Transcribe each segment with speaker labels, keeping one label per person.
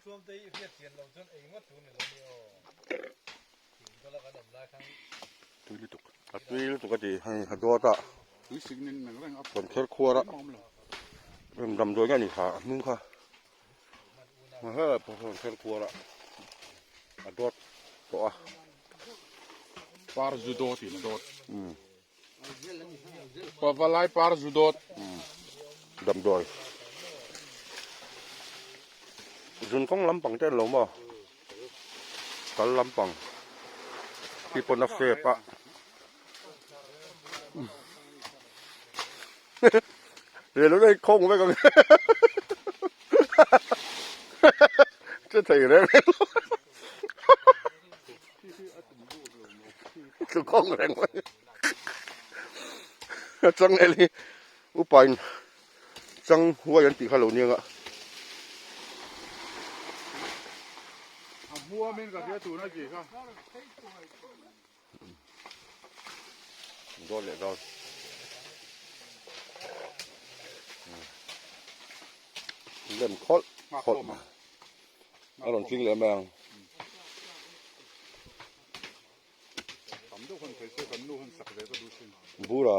Speaker 1: ช่วงที่เพียรเสียนเราจนเองว่าตัวเนี่ยเราเนี่ยก็แล้วก็ดำลายครั้ง
Speaker 2: ตุยตุกตุยตุกก็ดีให้หัดตัวตะคนเทครัวละเริ่มดำตัวกันนี่ค่ะมึงค่ะมาเฮ้ยพอคนเทครัวละหัดตัวตัว
Speaker 3: paar judot in dot pavalai paar judot
Speaker 2: ดำด้วยจุนก้องลำปังเจ้าหลงบ่กันลำปังที่ปนนักเสพอะเรียนรู้ได้คงไว้ก่อนจะถือได้ไหมคือคงแรงไว้จังเอลีอุปายจังหัวยันตีข้าวเหนียวอ่ะ
Speaker 3: หัวมันก็เสียตัวนะจีค่ะ
Speaker 2: โดนเลยโดนเล่นคดมาอร่อยจริงเลยแมง
Speaker 3: ทำทุกคนเคยซื้อกันนู่นสักเดียวก็ดูสิ
Speaker 2: บูระ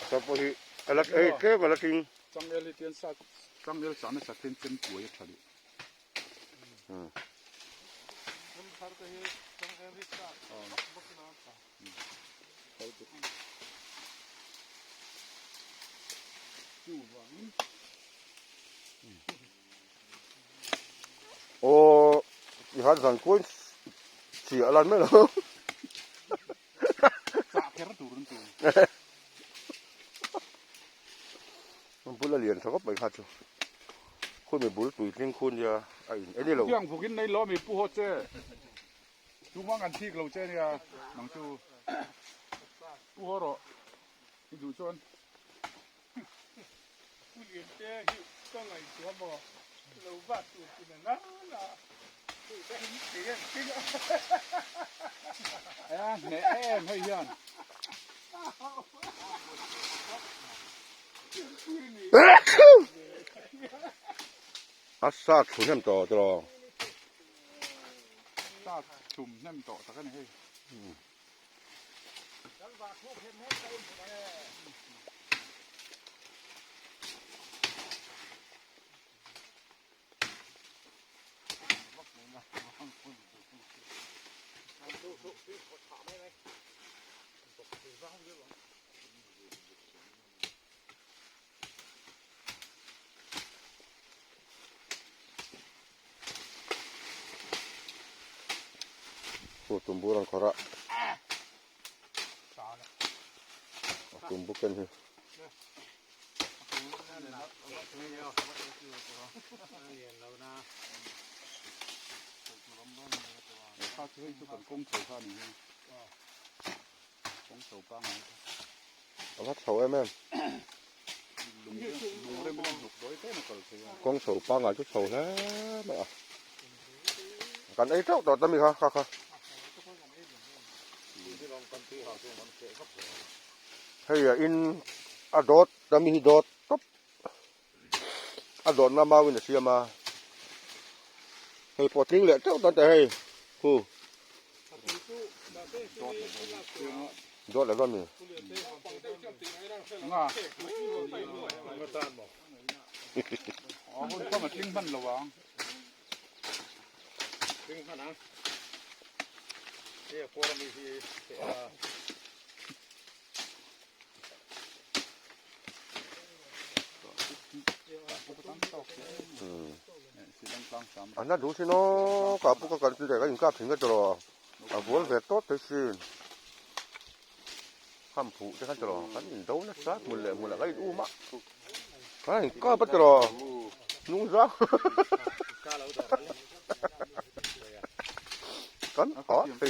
Speaker 2: สับปะรดอะไรเท่ก็แล้วกิน
Speaker 3: จังเอลิเทียนสักจังเอลิสานสักเป็นป่วยทะเล
Speaker 2: โอ้ยหาสังกุนเสียอะไรไม่หรอ
Speaker 3: สักแค่ระดูรุ่นตัว
Speaker 2: มันพูดละเลียนเขาก็ไปขัดคุณไม่บุลตุยทิ้งคุณจะไอ้นี่เรา
Speaker 3: เรื่องพวกนี้ในล้อมีผู้หัวเจ้ดูว่ากันที่เราเจ้เนี่ยน้องจูผู้หัวเราดูจน
Speaker 1: ผู้เรียนเจ้ก็ไหลตัวบ่เราบ้าตัวกินนะนะได้ยินเสียงจริง
Speaker 3: อ่ะแหน่ให้ยัน
Speaker 2: อาซาชุนhemต่อตรอ
Speaker 3: ซาชุมhemต่อสักกันให้
Speaker 2: โอ้ตุ่มบุรังขระตุ่มบุกันเหรอ
Speaker 3: ข้าช่วยทุกคนกงเฉยข้าหนึ่งกงเฉยปัง
Speaker 2: เอาวัดเสาไอ้แม่
Speaker 3: ลุงเริ่มไม่ต้องหลุดโดยเต้นก่อนเลย
Speaker 2: กองเสาปังอ่ะชุดเสาแล้วไม่อ่ะกันไอ้เจ้าต่อตามีค่ะให้อินอดอดตามีดอดต๊บอดอดมาวินเสียมาให้ปอทิ้งเลยเจ้าตอนแต่ให้ผู้ดอดแล้วก็มี
Speaker 3: ง่าอ๋อคนเข้ามาทิ้งมันระวัง
Speaker 1: ทิ้งขนาดเนี่ยพวกมีที่
Speaker 2: อันนั้นดูสิเนาะกับพวกกันที่ได้ก็ยังกล้าถึงกันตลอดอ่ะบัวเวทโต๊ะที่สิคำผูจะกันตลอดกันดูนะสักมุลเลยก็อู้มะกันก็ปัจจุบันนุ่งซะกันอ๋อสิ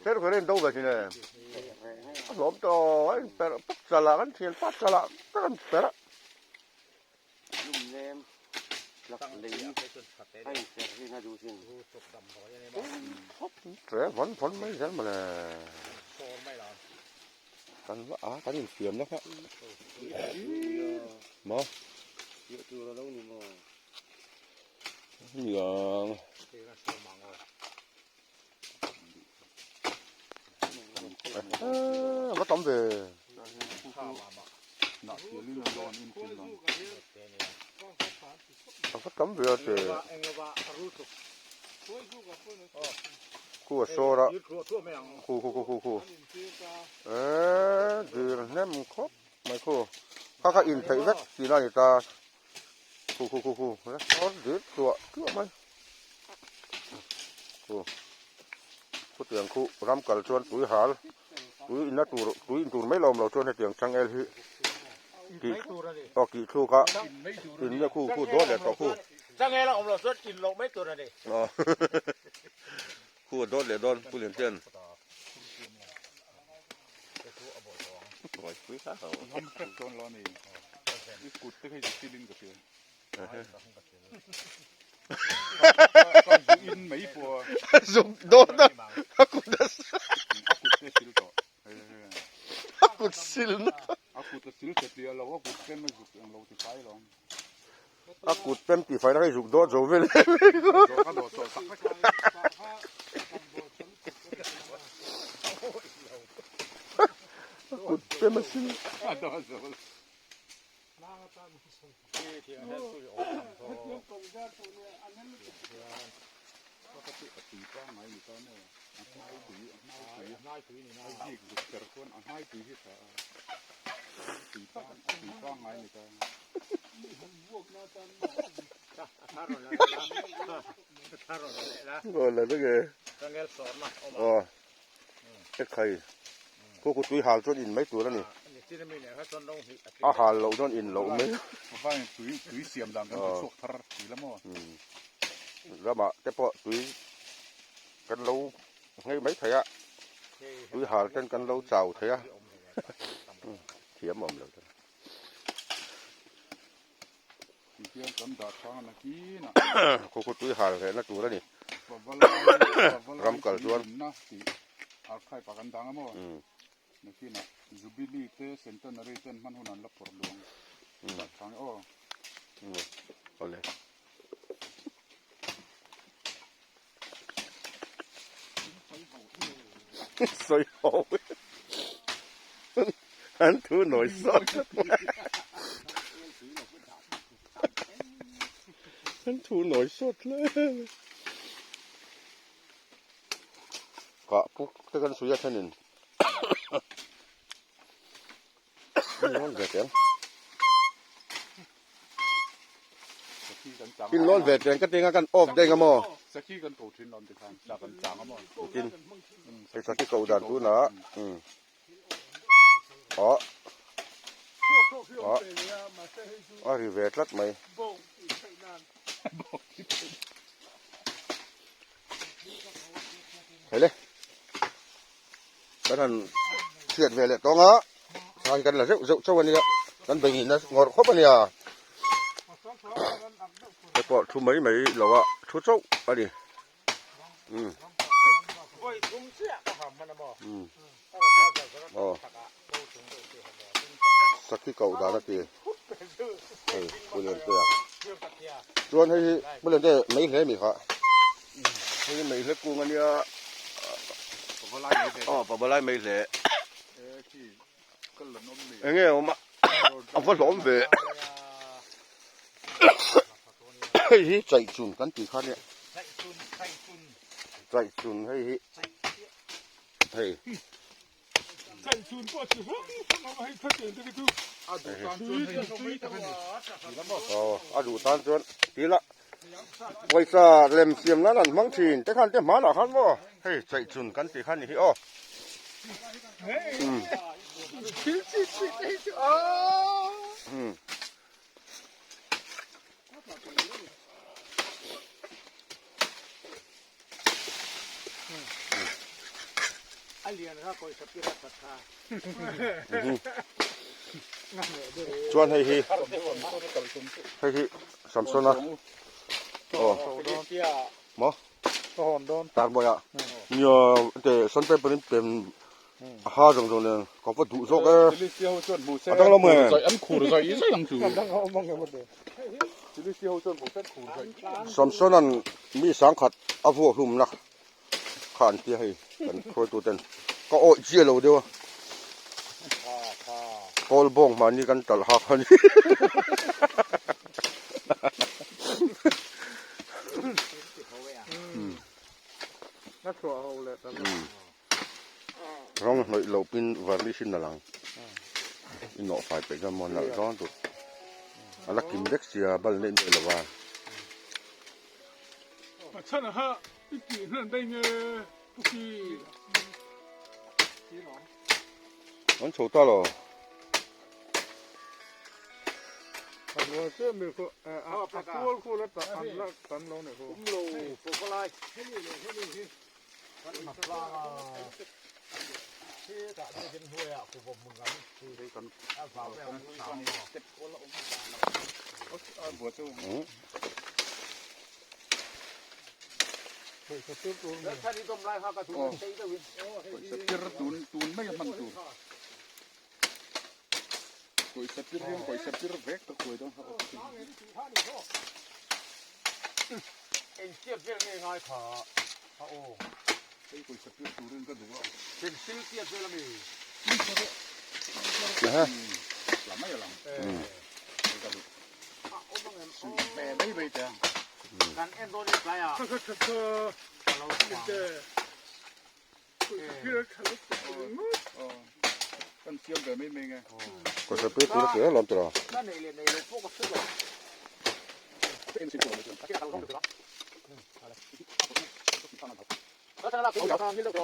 Speaker 2: เจ้าคนเล่นดูแบบนี้เนี่ยหลอมต่อไอ้เปรปัจจุบันกันเชียนปัจจุบันกันเปร
Speaker 4: ลุ่มแรมหลักเลยให้เสร็จให้น่าดูสิ
Speaker 2: เสียฝนไม่ใช่มาเลยกันว่ากันเสียมนะครับ หมอ
Speaker 4: เยอะตัวเรานี่มั้ง
Speaker 2: อย่างมาต้มเด้อ
Speaker 3: หนักเสียลิ้นร้อนอินกินร้อน
Speaker 2: มาต้มเด้อเด้อคู่โซระคู่เดือแหนมครบไม่คู่ข้าอินไทยเวทสีน้อยตาคู่นะร้อนเดือดตัวมันคู่เตียงคู่รำกัลชวนปุ๋ยหาปุ๋ยอินนัตูปุ๋ยอินตูไม่ลมเราชวนให้เตียงช่างเอลฮีกี่ต่อกี่คู่ก็อินเนี่ยคู่โดดเด็ดต่อคู่
Speaker 5: sao nghe là ông là xuất chín lộc mấy tuần này đi
Speaker 2: อ๋อคู่โดดเด็ดโดนคู่เหรียญเตียนโอ้ยปุ๋ยข้าว
Speaker 3: ทำเป็ดตัวร้อนนี่อีกุดที่ให้ซีลินกับเพื่อนก็อินไม่ปัว
Speaker 2: ซุปโดนนะฮักกุด
Speaker 3: กุดที่ซิลต่อ
Speaker 2: ฮักกุดซิลนะ
Speaker 3: กุดที่ซิลเสร็จแล้วเราก็กุดเป็นไม่กุดเราจะไฟลอง
Speaker 2: ฮักกุดเป็นตีไฟได้สุกโดดโจเวล
Speaker 3: ก็โดดโซ่สักไม่
Speaker 2: กุดเป็นมาซิล
Speaker 3: โดดโซ่ตีป้าไงอยู่ตอนนี้ยี่กุดเกิดคนให้ตีที่ขาตีป้าไงอยู่ตอน
Speaker 2: ก็เลยตั้งไง
Speaker 5: sao nghe sọt mà ông
Speaker 2: อ๋อเอ็ดไข่พวกกูตุยหาลจนอินไม่ตัวแล้วนี่
Speaker 5: chỉ là mình này hết tuần đông thì
Speaker 2: อาหารเราจนอินเราไม่
Speaker 3: ว่าตุยเสียมดังกันสุกทรตีละมั้ง
Speaker 2: แล้วมาแต่พอตุยกันเราให้ไม่เถียตุยหาลกันเราเจ้าเถียเถียหม่อมเลย
Speaker 3: ตีเทียนต้นดาดทางนะกี้นะ
Speaker 2: พวกกูตุยหาลแค่นั้นตัวแล้วนี่
Speaker 3: รำกันชวนนะตีอาใครปากันดังมั้งนะกี้นะจูบิลีเตเซนเตอร์นารีเตนมันหุ่นนันละปวดดวงดาดทางโอ้
Speaker 2: เอาเลยสวยโอ้ยอันทูหน่อยสดอันทูหน่อยสดเลยก็พวกตะกันสุยาท่านินนี่มันเกิดยังกินร้อนเวทเดือนก็เตียงกันอบได้กันมั้ง
Speaker 3: สักทีกันตัวทิ้งนอนติดทางจากกันจางมั้ง
Speaker 2: กินไอ้สักที่เก่าดันกูนะอ๋อรีเวทรัดไหมเฮ้ยเลยก็นั่นเสียดเวทเลยตรงอ่ะใช่กันละเจ้าวันนี้นั่นเป็นหินนะงอครบอันนี้ไอ้ปอทุ่มไม่เราอะทุ่เจ้าอันนี้
Speaker 5: ôi cũng sẽ có hầm mà nó bỏ
Speaker 2: อ๋อสักที่เก่าด่านะตีกูเรียนเตือชวนให้ไม่เรียนได้ไม่เล่นมีค่ะให้ไม่เล่นกูงั้นเนี่ยอ๋อปะบลายไม่เล่นเงี้ยเอาฝรั่งไปเฮ้ยใจจุนกันตีข้าเนี่ยใจจุนให้เฮ้ย
Speaker 1: 再准过去，我还快点这个都。
Speaker 2: อ๋ออาดูตานจนทีละไว้ซาเล่มเสียมนั้นบางทีแต่ขันแต่หมาหล่ะขันบ่เฮ้ยใจจุนกันตีขันนี่อ๋อ
Speaker 5: anh liền ra coi sắp ra thật thà
Speaker 2: ชวนให้ฮีสัมสนะโอ้หมอตากบ่อยอ่ะเนี่ยแต่สนใจเป็น ha dong dong ne ko pa du so ke
Speaker 3: ลิเซียวส่วนหมูเซ่
Speaker 2: ต้องละเมื่อ
Speaker 3: ซอยอันขู่ซอยอีใส่ยังจู่
Speaker 1: ดังเอามองกันหมดเลย
Speaker 3: ลิเซียวส่วนหมูเซ่ขู่ซอย
Speaker 2: Samson nan mi sang khat avu hlum nak khan ti hai kan khoi tu ten ko o ji lo de kol bong ma ni kan tal ha khan
Speaker 1: นักตัวเอาเลยตอนนี้
Speaker 2: rong noi lo pin varni sin na lang in no fai pe ga mon na ron tu ala kim dek sia bal ne de lawa
Speaker 1: ฉันฮะที่กินนั่นได้เงยทุกที
Speaker 2: on chou ta lo
Speaker 1: อันว่าเจ้ามีคนคู่แล้วตันแล้วตันลงเนี่ยคู่
Speaker 5: โลโปกลายที่กะไม่เป็นห้วยอ่ะกูผมมึงกันคือกันเอาฝาแบบเจ็บคนละองศา
Speaker 3: หัวสู้
Speaker 1: เคยจะตื้อตัว
Speaker 5: แล้วถ้านี่ต้มไรเขาก็ถูกตีตะวิน
Speaker 3: สปิรตูนไม่มันตูนกอยสปิรกอยสปิรเวกตะกอยต้อง
Speaker 5: เอ็งเจี๊ยบเจี๊ยบง่ายๆขาโอ้
Speaker 3: ไอ้กอยสปิรตูนก็ดูว่า
Speaker 5: เป็นซิลเจี๊ยบเลยมี
Speaker 2: นะฮะ
Speaker 3: หลังไม่หลังแม่ไม่ไปจ้ะ
Speaker 5: การเอ็นโดนี่ไรอ่ะ
Speaker 1: ถ้าเขาจะเราคิดเจอพี่เราขับรถไปนู้น
Speaker 3: กันเสียงแบบไม่ไง
Speaker 2: ko sa pe tu ke lom tra
Speaker 5: นั่นในพวกก็ซื้อหรอก
Speaker 3: เป็นสิบตัวเลยจ้ะ
Speaker 5: ที่เราต้องดูหรอแล้วถ้าเราถึงจะทำนี่เราก็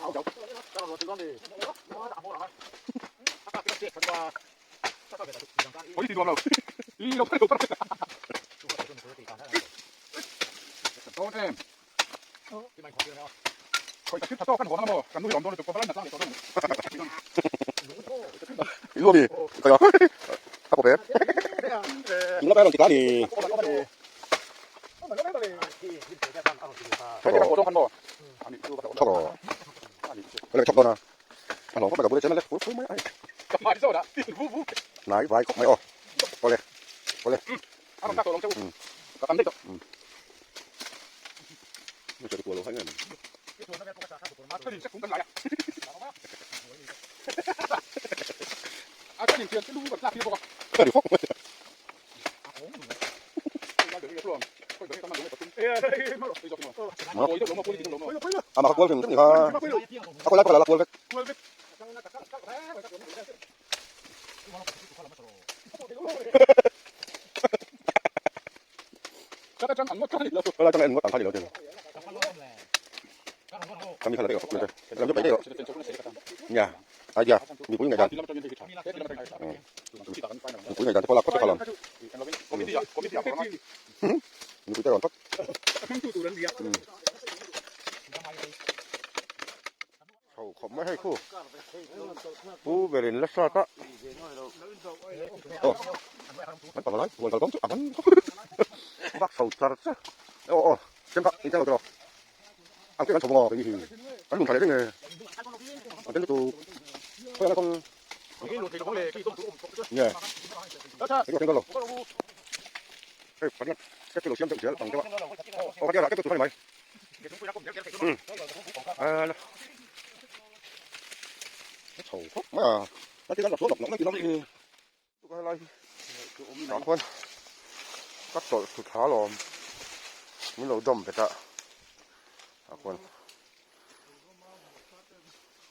Speaker 5: เอาเดี๋ยวถ้าเราถึงตอนนี้จะเอาอะไรถ้าเกิดว่าถ้าเกิดอย่างนั้น
Speaker 3: โอ้ยตีตัวเราลีเราไปตัวประเทศโอ้เต็ม
Speaker 5: ที่มันของเยอะแล้ว
Speaker 3: คอยจะคิดถ้าโต้กันหัวมันบ่กันนู้นยอมโดนตัวฝรั่งจะตั้งตัวนั้น
Speaker 2: ilu bi ka ya ka po pe ina ba lo ti ka ni
Speaker 3: ใครจะโต้กันบ่อันนี้คือ
Speaker 2: chok ro le chok do na alo ko ba ga bu le chen le fu mai ai
Speaker 3: จะมาที่โซ่ละวูวู
Speaker 2: nai vai ko mai o ko le
Speaker 3: เอาลงตาตัวลงเจ้าก็ทำได้ตัว
Speaker 2: ไม่ใช่ตัวเราให้เงิน
Speaker 3: ถ้าดินจะคุ้มกันหลายถ้าดินเพียงจะรู้แบบลากที่บอก
Speaker 2: ก็ดิฟอก ama ka ko fin ni ha ako la ko la ko le
Speaker 3: ก็จะจังอันว่ากันแล้ว
Speaker 2: ko la tang en ngot an thali lo te kami khala de ko le lam jo pai de ya aja mi pu ngai dan mi pu ngai dan ko la ko te khalam mi pu te ron pat
Speaker 1: มันตัวนั้นเดียว
Speaker 2: เขาขอไม่ให้คู่ปูเบรินลักษณะโอ้มันทำอะไรวันตะลงจุดมันบักเขาจัดซะโอ้โอ้เจ้านี่เจ้าตัวเอาเกี่ยวกับสมองไปที่มันลุงทะเลได้ไงเอาเป็นตัวเพื่อนคนเนี่ยไอ้ตัวเจ้าตัวเฮ้ยปัญญาแค่ตัวเสียมเสียต่างจังหวะโอ้ปัญญาแค่ตัวไหม丑嘛，那这个老说老那个那个，这个来，哪款？个做出茶咯，没老dumb的，哪款？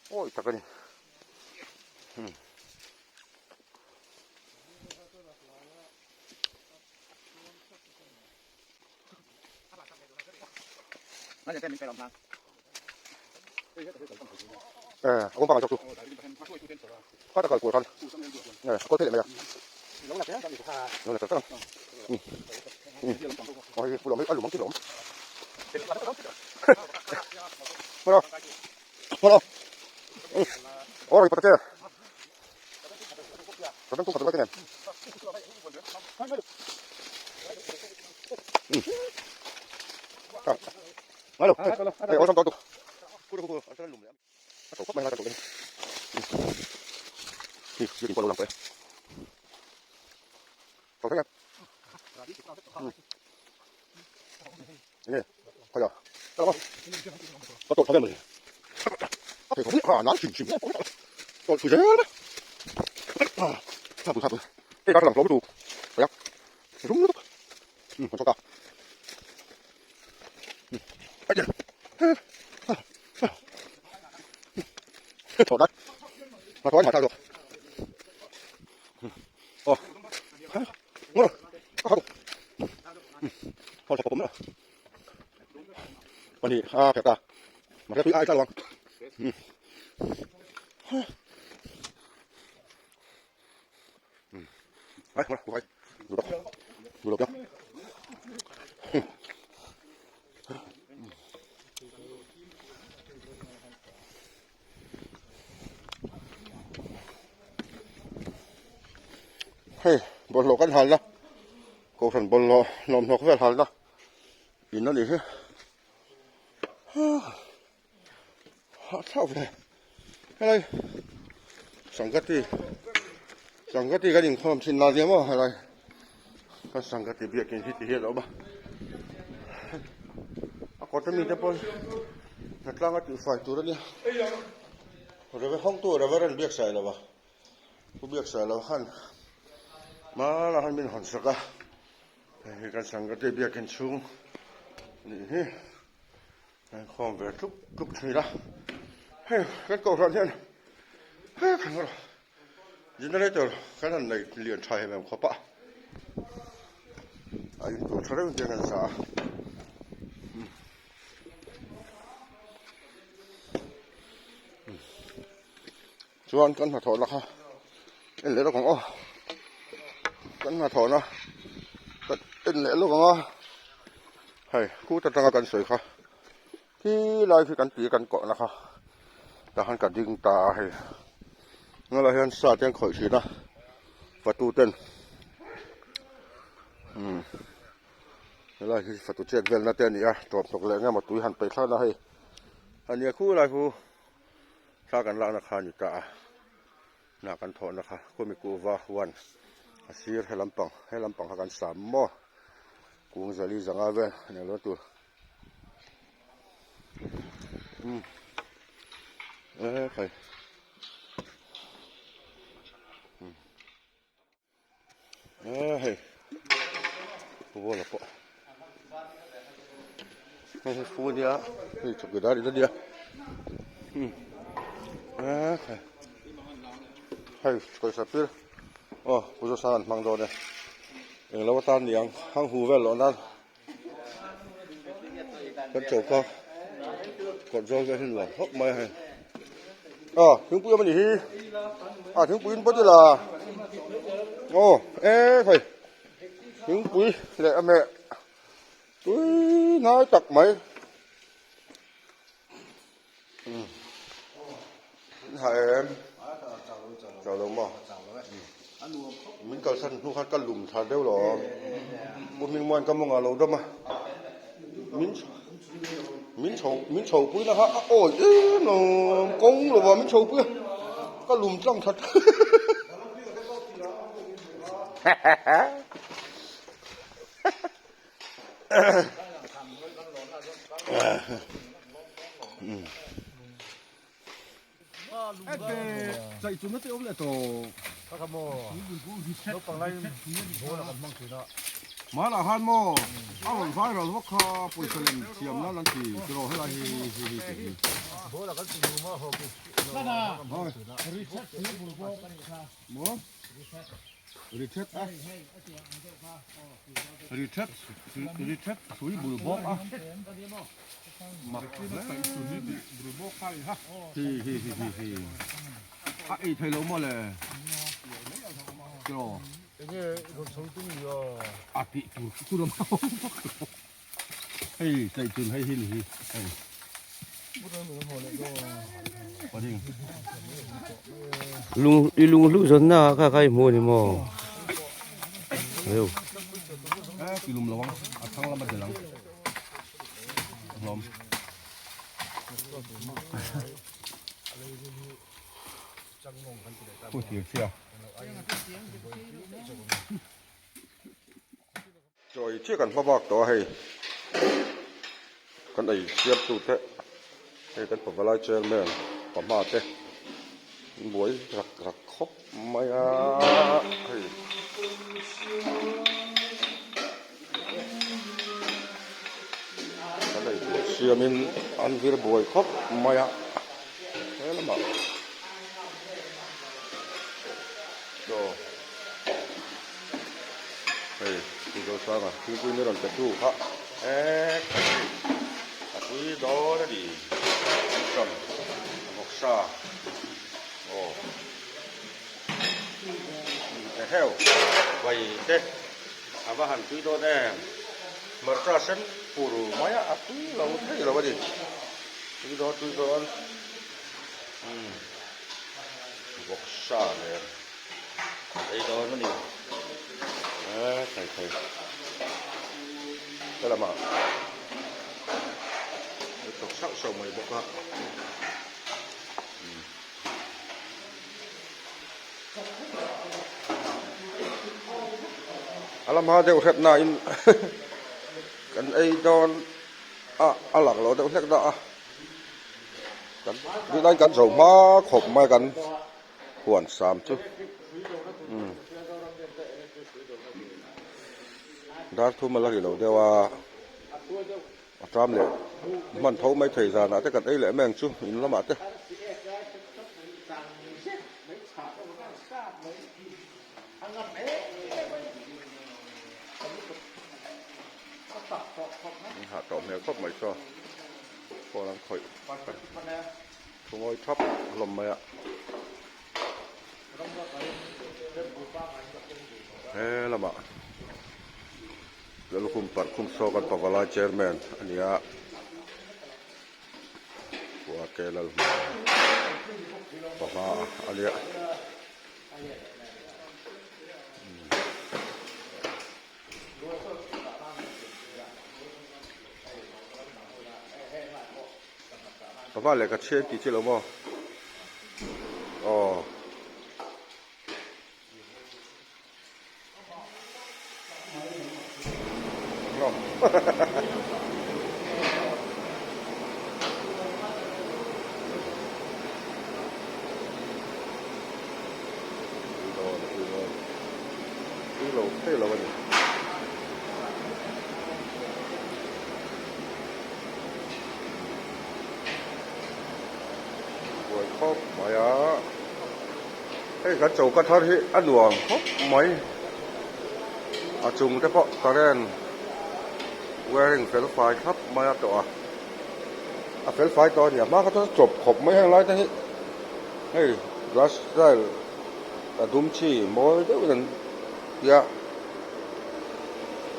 Speaker 2: 哦，这个呢，
Speaker 3: นั่นจะเป็นไปลำพัง
Speaker 2: 我帮忙做主，他这个过程，过这里没有？有那个这，我不老没，路忙去路。好了，我来把这，这边做什么呢？来了，我上到，过，这路没。手kopmai ขอแค่นี่ขยับแล้วก็ตกทำได้เลยเฮ้ยผมนี่น้ำชิมก็คือเยอะนะครับเฮ้ยการหลังเราไม่ดูไปยังรุ่มนะมันชอบกันไอ้เจ้าถอดได้มาถอยมาทางตัวโอ้งั้นครับพอจะผมนะวันนี้แขกตามาแค่พี่ไอ้จ้าระวังไปมาดูไปดูหลบยังเฮ้ยบนโลกันหันละกูฝันบนโลนมโลกันหันละยินนั่นดิฮะชอบเลยอะไรสังกัดที่กันยิงความชินนาเดียมั้งอะไรก็สังกัดที่เบียกินที่ที่เหี้ยแล้วบ้าก็จะมีแต่ปนนักล่างก็ติดไฟตัวนี้เราไปห้องตัวเราไปเรียนเบียกใส่แล้วบ้าผู้เบียกใส่แล้วหันมาแล้วหันเป็นหันสักอะให้กันสังกัดที่เบียกินสูงนี่ความเวทุกกุบนี่ละเฮ้ยกันก่อรันเห็นเฮ้ยขังเรายินดีเลยกันนั่นในเรียนชายแบบขปะอายุตัวเท่าไรมันจะกันซะชวนกันมาถอนละค่ะเอ็นเหลือแล้วของอ้อกันมาถอนนะกันเอ็นเหลือแล้วของอ้อเฮ้ยคู่จะตั้งกันสวยค่ะที่ลายคือกันตีกันเกาะนะคะแต่หันกันยิงตาให้งั้นเราเห็นซาเตียงข่อยสีนะประตูเต้นแล้วคือประตูเจ็ดเวลน่าเต้นนี่ตบตกแรงงั้นมาตุยหันไปข้างนะให้อันนี้คู่อะไรคู่ซากันละนะคะนี่ตาหน้ากันถอนนะคะก็มีกูว่าวันอาชีพให้ลำปังหากันสามหม้อกูงจะรีจังอาเวนเนี่ยรถตัวใครเฮ้ยฟูละปะฟูเดียวนี่จุกได้ดีเดียวใครให้คอยสับปีอ๋อผู้ชายมังโดนเนี่ยเองแล้วว่าตาเหนียงห้างหูแว่นหล่อนั่นกระจกก็กดโซ่จะเห็นหรอฮอกไม่ให้ถึงปืนมันอีถึงปืนปั๊บจะละโอ้ใครถึงปืนแหละแม่ปืนน้อยจักไหมหายเจ้าลงบ่มิ้นก็สั้นทุกขั้นก็หลุมทานเดียวหรอบุญมิงมันก็มองอะไรด้วยมั้ยมิ้นโฉปุ้ยนะฮะโอ้ยหนูกงหรือว่ามิ้นโฉปุ้ยก็หลุมจ้องชัดใจจุ่มไม่เตี้ยเลยตัวข้าขโมยลูกปังไรโหแล้วก็มังคือเนาะมาละฮันโมเอาไฟเราว่าข้าปุ๋ยเสลิมเทียมนั่นทีจะรอให้เราฮีโหแล้วก็ดูมาหกนั่นน่ะรีเซ็ตซื้อบุญโบกันอีกครับหมูรีเซ็ตรีเซ็ตซื้อบุญโบอ่ะมาแล้วไปสุนิดิบุญโบใครฮะฮีไอ้ไทยเรามาเลยจ้า이게 이거 정뚱이요. 앞이 구름 하고. 헤이, 자이준 헤이 힐 히. 헤이. 어디?
Speaker 4: 룽 줬나 가가이 뭐니 뭐. 아유.
Speaker 2: 기름 러왕. 상라만 되랑. 럼. 어디 시야? rồi chưa cần phá bạc đó hay con ấy xếp tụ thế hay con phải lại chơi men phải mà thế buổi rắc khóc mày hay con ấy xếp mình ăn việc buổi khóc mày thế là mà rồi hey đi đâu sang à khi quý nữa cái chú hả quý đó là đi cầm một sa cái heo vậy thế và hẳn quý đó nè mở ra sân phủ máy quý lâu thế là cái gì quý đó một sa này đây đó nó đi thầy đây là mà tục sắc sầu mày bốc ha alam ha deu het na in kan ai don alak lo deu het da kan đi đánh kan sầu ma khop mai kan huan sam chu đã thu mà là cái đầu đeo tram lệ mình thấu mấy thời gian đã tất cả đây lệ mang chú nhìn nó mát đấy hạ trộm này khóc mấy cho còn làm khỏi không ngồi thấp lầm mày ạ thế là mà lalu kum sokan pawala chairman ania wa kelal papa alia papa le ka chen ti chelo mo thế là vậy buổi khóc mày cái gắn chầu cắt hết ăn luồng khóc mấy chung cái bọ cá đen wearing fel file ครับมาตัวfel file ตัวเนี่ยมาก็จบขบไม่ให้ไรทั้งนี้เฮ้ยรัสได้ดุมชีมอยเดี๋ยวนั้นยา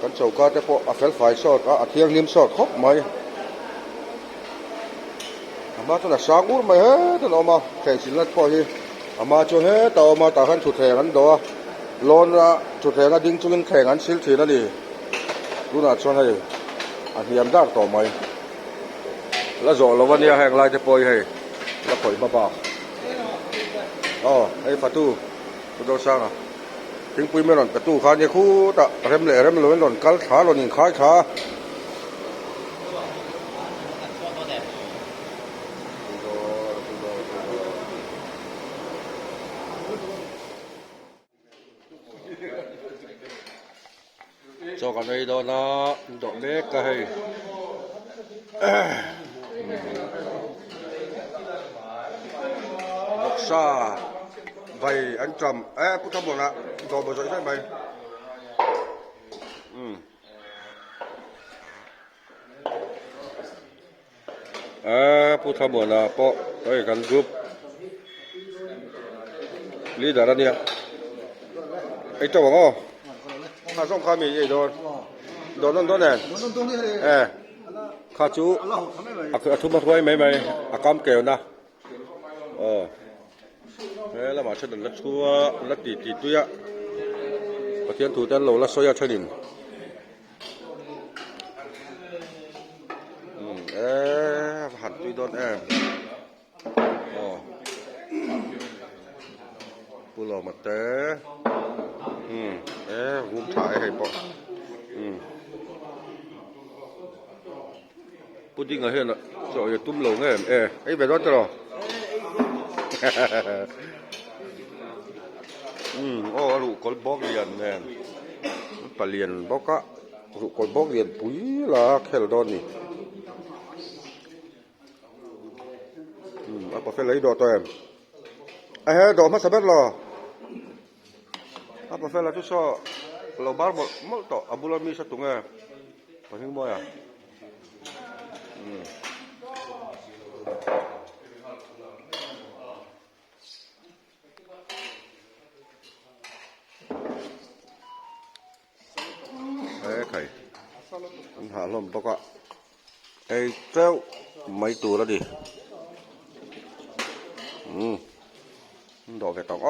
Speaker 2: กันเจ้าก็จะพอfel file สอดเทียงริมสอดขบไหมมาตัวน่ะสางอุดไหมเฮ้ยตัวเอามาแข่งสินลัดพอที่มาจนเฮ้ยต่อมาต่างกันฉุดแข่งกันตัวร้อนละฉุดแข่งกันดิ้งจุนแข่งกันสิลทีนั่นดิรู้น่ะชวนให้อันนี้ยำดักต่อไหมแล้วจ่อเราวันนี้แห่งลายจะปล่อยให้แล้วปล่อยมาบ้าไอ้ประตูตัวสร้างถึงปุยไม่หล่นประตูขาเนี่ยคู่ตะเริ่มหล่นกัลขาหล่นยิงขาcho cái này đó là độ bé cây một sa vậy anh trầm cũng thầm một ạ rồi bây giờ thế mày cũng thầm một là po đây gần group leader đó nè ấy cho bằng khôngข้าส่งข้ามีไอ้โดนนั่นเนี่ยข้าจูทุบมาถ้วยไหมกำเกลียวนะแล้วมาเช่นนั้นชัวแล้วตีตัว ประเทศถูกแต่โลละsoya chilinหันตุยโดนปูหล่อมาเตะรูมถ่ายให้ปะ puting ahen so ya tum lo nge ai be dot ro ru kol bok lian nen palian boka ru kol bok lian pui la khel don ni apa fe lai do to em he do ma sabet lo apa fe la tu so lo bar mo to abula mi sa tunga paning mo ya kai anh hạ lom bọc ạ ai treo mấy tù đó đi đổ về tỏng